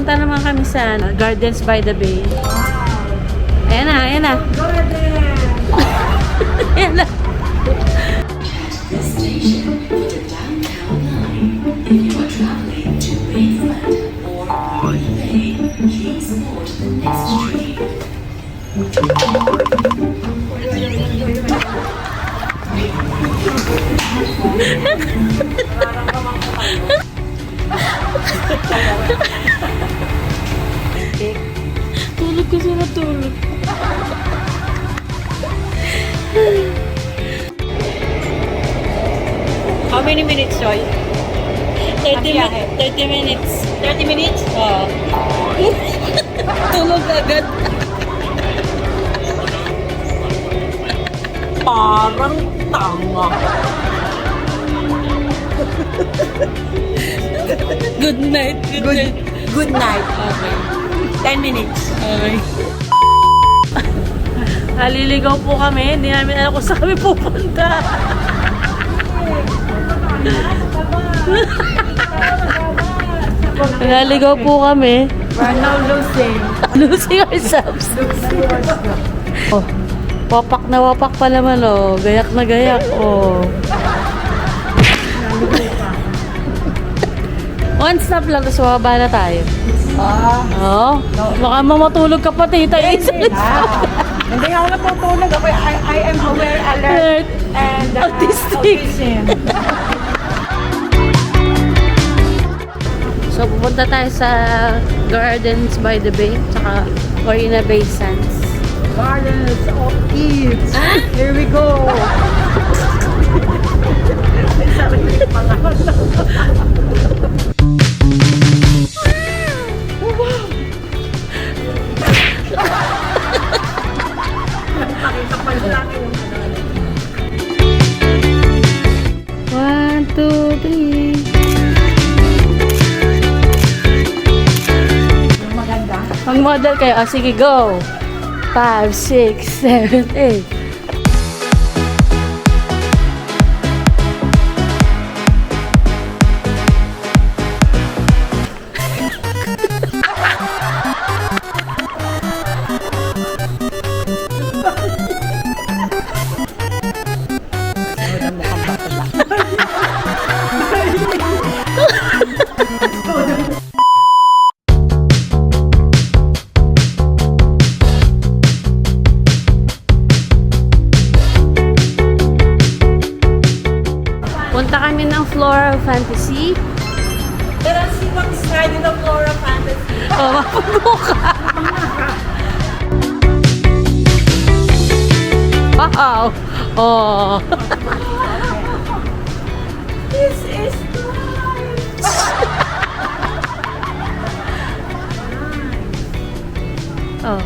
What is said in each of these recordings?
Pupunta naman kami sa Gardens by the Bay. Ayan na, ayan na. Ayan na. This station is the downtown line. If you are traveling to Bayfront or Marina Bay, please board the next train. Tulog kasi natulog. How many minutes, Joy? 30 minutes. 30 minutes? Oo. Tulog agad. Parang tanga. Good night. Good night. Good night. Okay. 10 minutes. Okay. Naliligaw po kami. Hindi namin alam kung saan kami pupunta. Naliligaw po kami. We're now losing. Losing ourselves. Oh, wapak na wapak pa naman, oh. Gayak na gayak, oh. One stop lang, tapos mababa na tayo. Oo. Baka mamatulog ka pa, tita. Hindi ako natutulog. I am aware, alert, and Autistic. autism. So, pupunta tayo sa Gardens by the Bay, tsaka Marina Bay Sands. Gardens of Eve. Here we go. One, two, three. Maganda. Mag-model kayo. Ah, sige, go. 5, 6, 7, 8. Punta kami ng Flora Fantasy. Let us see what's inside in the Flora Fantasy. Oh, mapuno ka. Wow. Oh. This is nice. Oh.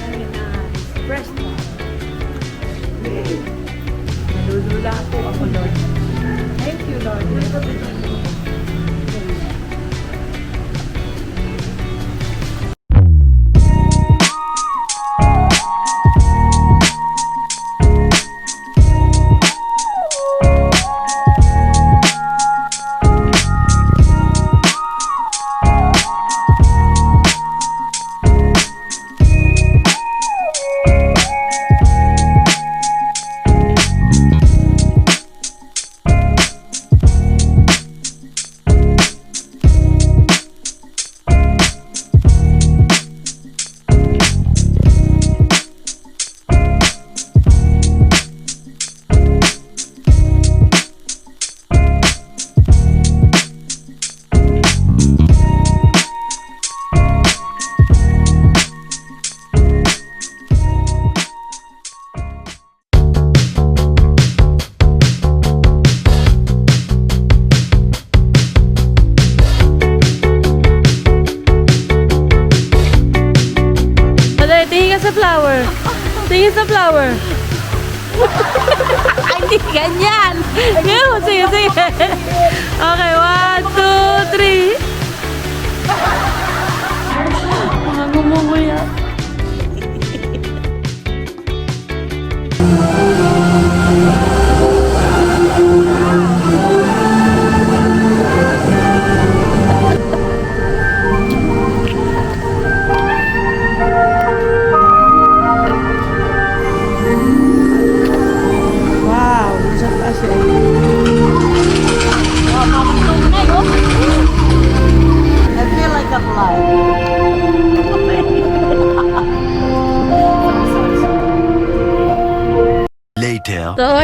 Very nice. Fresh one. Nalulula po ako, Lord. Thank you, Lord. flower. Tingin sa flower. Ay, di ganyan. Sige, sige. Okay, 1, 2, 3. Mga gumuguya.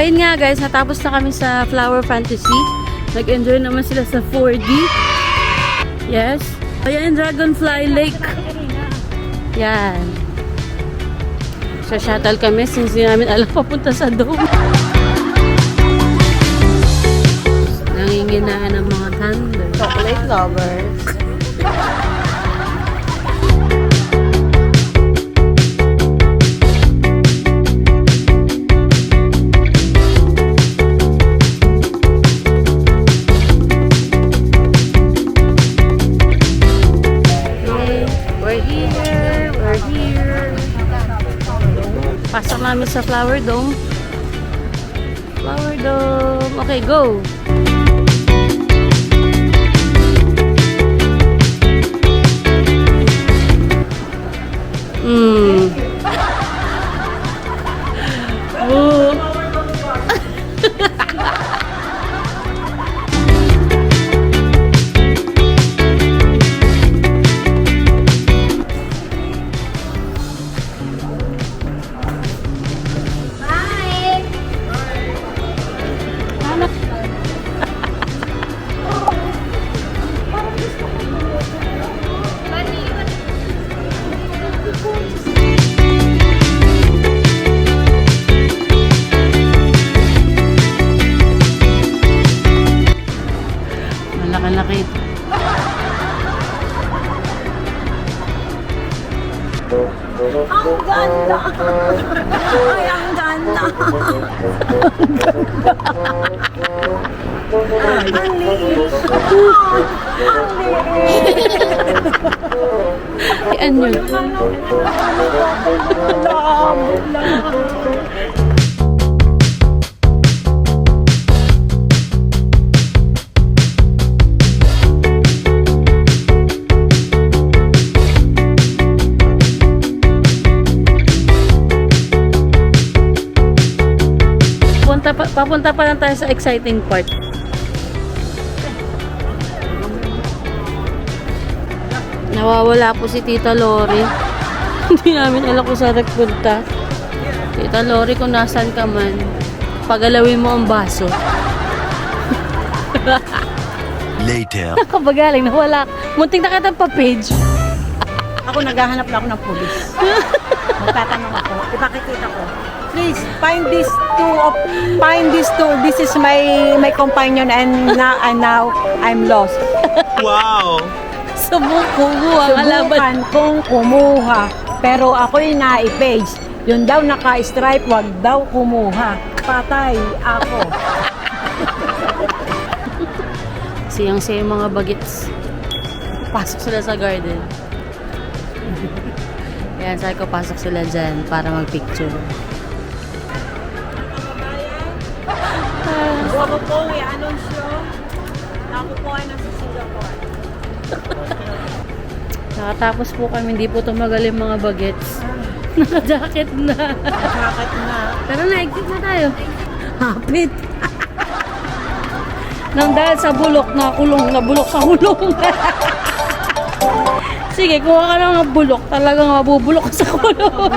Ayun nga guys, natapos na kami sa Flower Fantasy. Nag-enjoy naman sila sa 4D. Yes. Ayan, Dragonfly Lake. Yan. Sa shuttle kami since di namin alam papunta sa dome. Nanginginaan ng mga thunder. Chocolate lovers. We're here. Pasok namin sa Flower Dome. Flower Dome. Okay, go! Oh. Malaki-laki ito. Ang ganda! Ay, ang ganda! Ang liit! Ang liit! Ano yun? Papunta pa lang tayo sa exciting part. Nawawala po si Tita Lori. Hindi namin alam kung saan nagpunta. Tita Lori, kung nasan ka man, pagalawin mo ang baso. Later. Nakabagaling, nawala. Munting na kitang pa-page. Ako naghahanap na ako ng pulis. Magtatanong ako. Ipakikita ko. Please, find these two. This is my companion and now I'm lost. Wow. Subukan ang alaban. Subukan kong kumuha. Pero ako'y na-page. Yun daw naka-stripe, wag daw kumuha. Patay ako. Siyang-siya yung mga bagets. Pasok sila sa garden. Yan, sabi ko pasok sila dyan para mag-picture. Ako po ay anunsyo. Ako po ay nasa Singapore. Nakatapos po kami, hindi po tumagal yung mga bagets. Naka-jacket na. Bakit na? Tara na, exit na tayo. Hapit. Nang dahil sa bulok na kulong, nabulok sa kulong. Sige, kuha ka lang ng bulok. Talagang mabubulok ka sa kulong.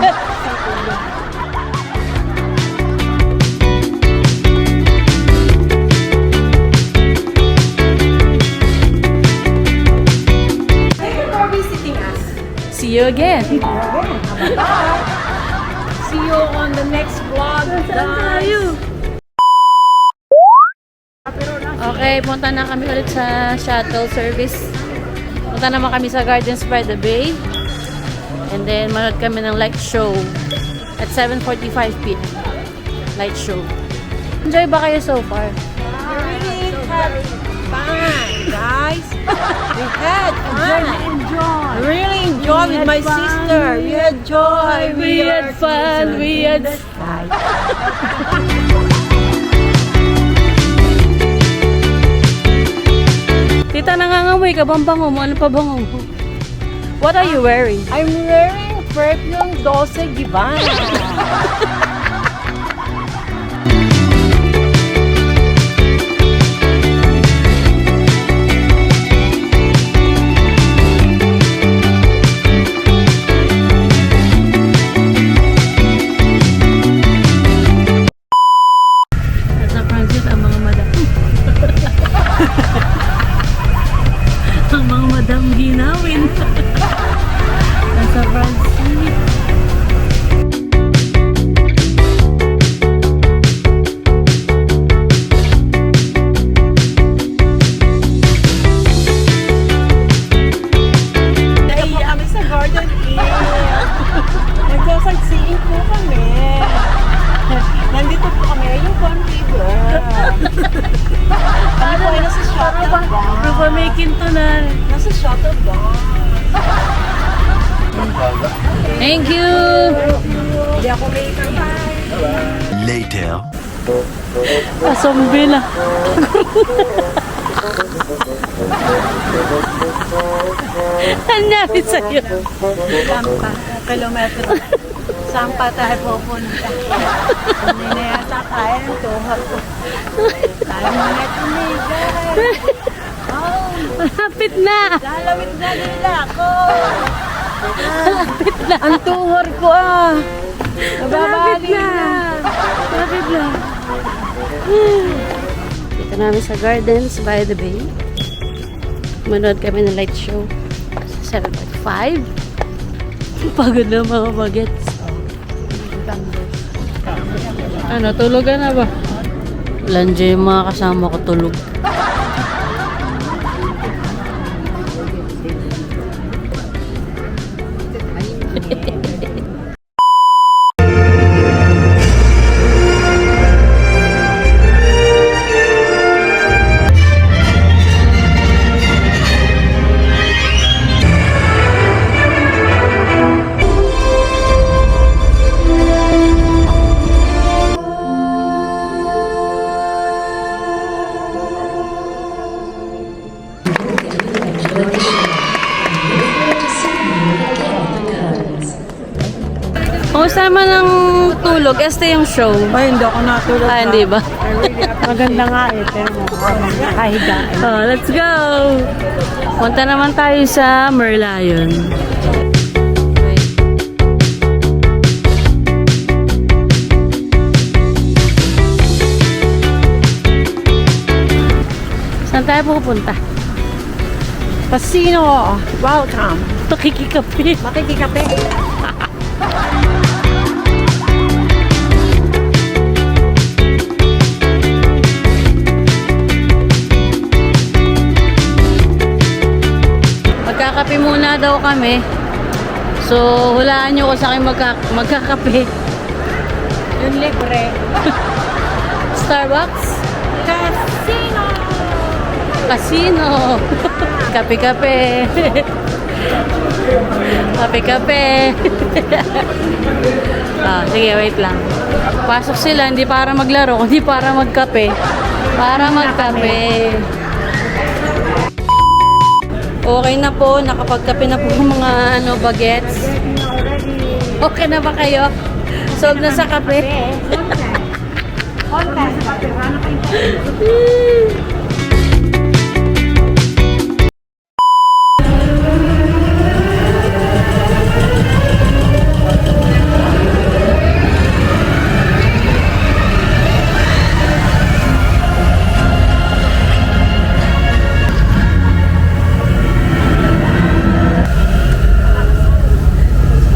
See you again. See you on the next vlog, guys. Okay, punta na kami ulit sa shuttle service. Punta naman kami sa Gardens by the Bay. And then, manood kami ng light show at 7:45 p.m. Light show. Enjoy ba kayo so far? Really had fun, guys. We had fun. Really enjoy with my sister. We had joy. We had fun. We had Tita, nangangamoy ka. Bambango mo. Ano pa bango mo? What are you wearing? I'm wearing perfume Dolce Gabbana. Madam Ginawin. Nasa front seat. Dahil po kami sa Garden Inn. Nagsasightseeing po kami. Nandito po kami, yung Con River. Kami po ay nasa shuttle bus. Rupa may kinto na. Nasa shuttle bus. Thank you! Hindi ako may ikakay. Later. Asombi na. Nangyari sa'yo. Sampa, kilometro. Saan pa tayo pupunta? Hindi na yata kaya ng tuhod ko. Kaya mo na tumigay. Oh, Malapit na. lalawit na nila ako. Ang tuhod ko Malapit Nababali na. Malapit na. Dito namin sa Gardens by the Bay. Manood kami ng light show sa 7:45. Pagod na mga bagets. Ano, tulog ka na ba? Landiyo yung mga kasama ko tulog. Kumusta naman ang tulog? Este yung show. Ay, hindi ako natulog. Ah, hindi ba? Maganda nga pero nakahiga. Oh, let's go! Punta naman tayo sa Merlion. Saan tayo pupunta? Casino, welcome. Makikikape. Makikikape. Magkakape muna daw kami. So, hulaan nyo kung sa akin magkakape. Yung libre. Starbucks? Casino! Casino. Kape-kape. Kape-kape. Sige, wait lang. Pasok sila, hindi para maglaro, kundi para magkape. Para magkape. Okay na po, nakapagkape na po mga bagets. Okay na ba kayo? Solve na sa kape?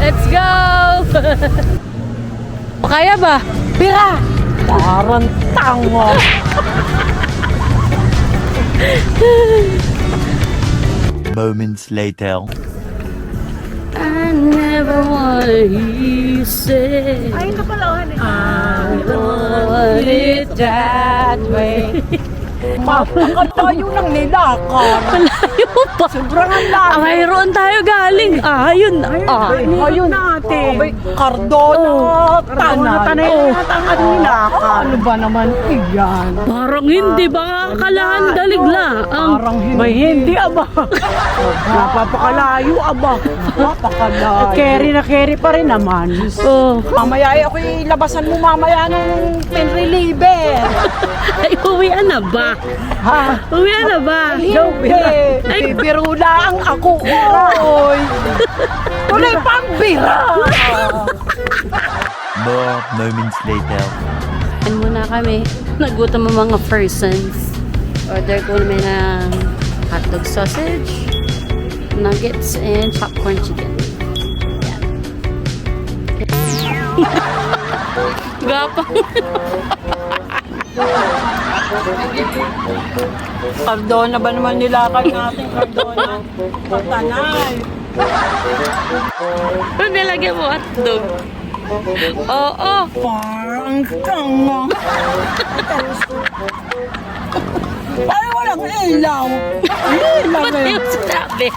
Let's go! Kaya ba? Pira! Parang tango. Moments later. I never wanna hear you say Ay, nakalawan eh. I want it that way. Mapakalayo ng nilakan. Malayo pa. Sobrang ang layo. Mayroon tayo galing. Ayun. Ayun natin. Cardona, tanay. Ang nilakan. Ano ba naman iyan? Parang hindi ba kalahan daligla? Parang hindi. May hindi aba. Napapakalayo aba. Napakalayo. Carry na carry pa rin naman. Oh. Mamaya ay ako'y labasan mo mamaya ng pen reliever. Ay, uwian na ba? Ha? Uwian na ba? Hindi. Ay, Biro lang ako. Oy. Tuloy pang bira. More moments later. Kain muna kami. Nagutom ang mga persons. Order ko namin ng hotdog sausage, nuggets and popcorn chicken. Gapang. Cardona ba naman nilakad natin, Cardona? Pagtanay. Ano nilagyan mo hotdog? Oo. Parang tanga. Parang walang ilaw. Ilaw Ba't eh. yung sinabi?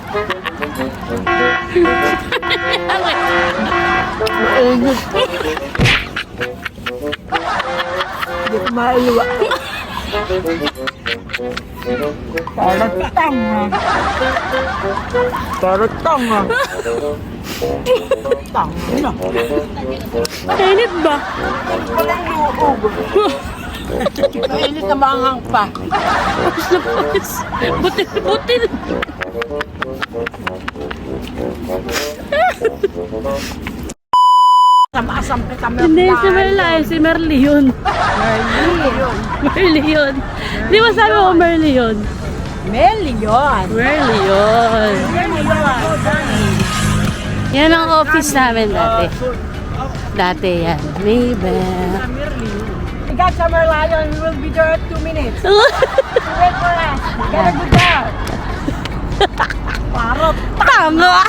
Init. Hindi ko maiwa. Parang tanga. Parang tanga. Tanga na. Init ba? Walang luog. Mainit na manghang pa. Pawis na pawis. Butil-butil. Sama-asam kita mo. Hindi, si Merla eh. Si Merly yun. Merly yun. Di ba sabi mo Merly yun? Million. Merly yun. Yan ang office namin dati. Dati yan. Maybell. We got Summer Lion. We will be there at 2 minutes. Wait for us. We gotta go there. Parot. Tama!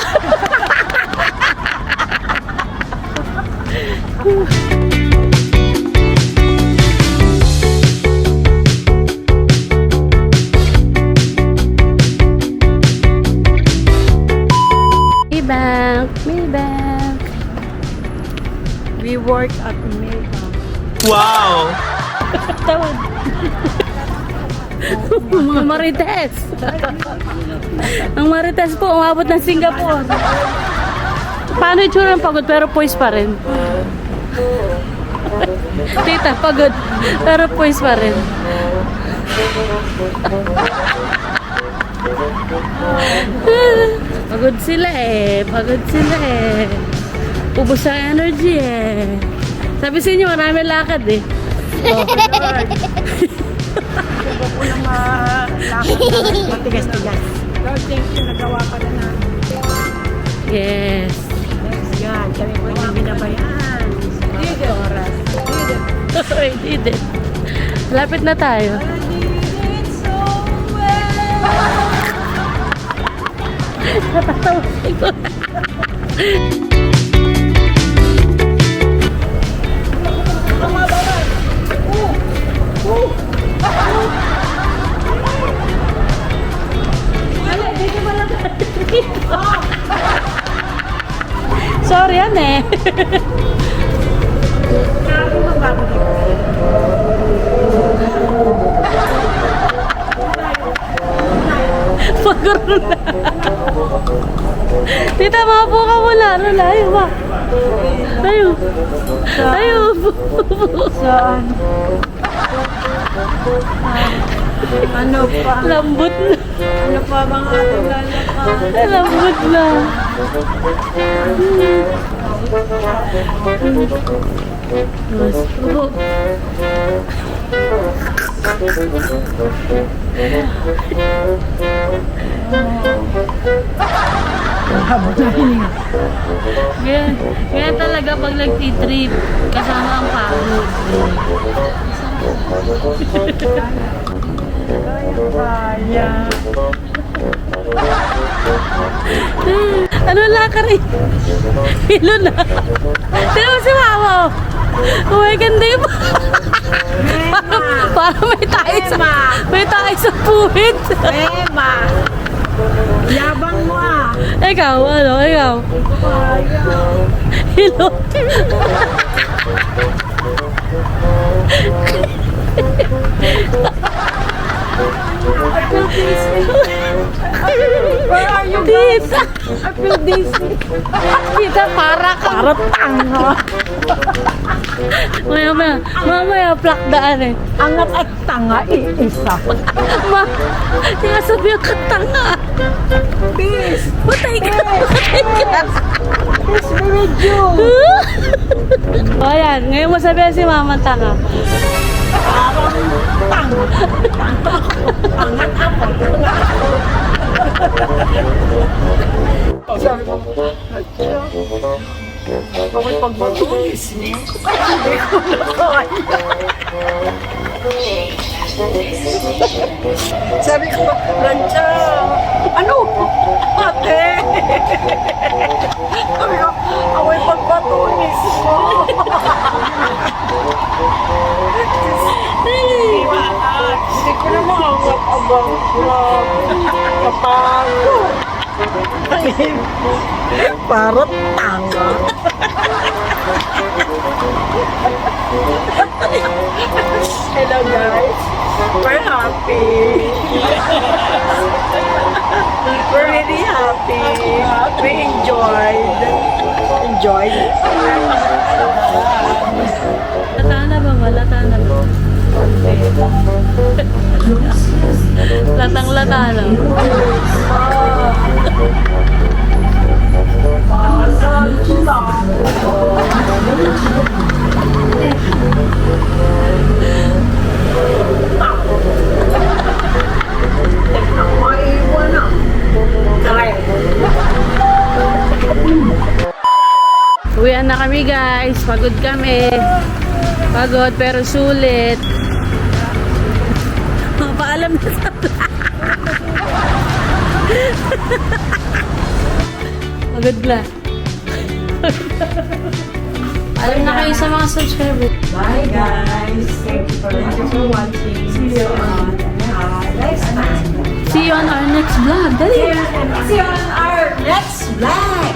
Maybank. Maybank. We work at Maybank. Wow! Tawad. Mga Marites. Ang Marites po, umabot ng Singapore. Paano itsura ng pagod pero poise pa rin? Tita, pagod pero poise pa rin. Pagod sila eh. Pagod sila eh. Ubus ang energy eh. Sabi sa inyo, marami lakad eh. Ako lang lakad na matigas-tigas. Lord, thank you. Nagawa ka na namin. Yes. Yan. Kami po yung binabayan. Did it. Oras. Did it. I did it. Lapit na tayo. Did it so well. Natatawa ko. Sorry yan eh. Pagod na. Tita, mapo ka muna. Layo ba? Layo. Layo. Saan? Ano pa? Lambot na. Ano pa bang ating lalakad? Lambot na. Mas po. Ganyan talaga pag nag-trip kasama ang pagod. Kaya. Ano lakar eh? Hilo na. Sino mo si Mama? Oh my God, di ba? Parang may tayo sa puwit. Emma! Yabang mo ah! Ikaw, ano? Ikaw? Hilo. Where are you guys? I feel dizzy. Tita, para ka. Para tanga. Mamaya, plak daan eh. Angat at tanga, iisa. Ma, sinasabi ka tanga. Peace! Patay ka. Patay ka. Peace be with you! O yan, ngayon mo sabihin si Mama tanga. Parang tanga. Tanga ako. Angat ako. Tanga ako. Bakit pag matulis mo? Hindi ko na kaya. Sabi ko, Lancha, ano? Ate! Sabi ko, ako'y pagpatulis mo. Hindi ko na makakapabang kapagod. Para tanga. Hello guys. We're happy. We're really happy. We enjoyed. Lata na ba? Lata na ba? Latang-lata na. Maiwan na. Uwian na kami guys. Pagod kami. Pagod pero sulit. Paalam na sa pagod na. Alam na kayo sa mga subscribers. Bye guys. Thank you for watching. See you on next time. See you on our next vlog. Dali! See you on our next vlog.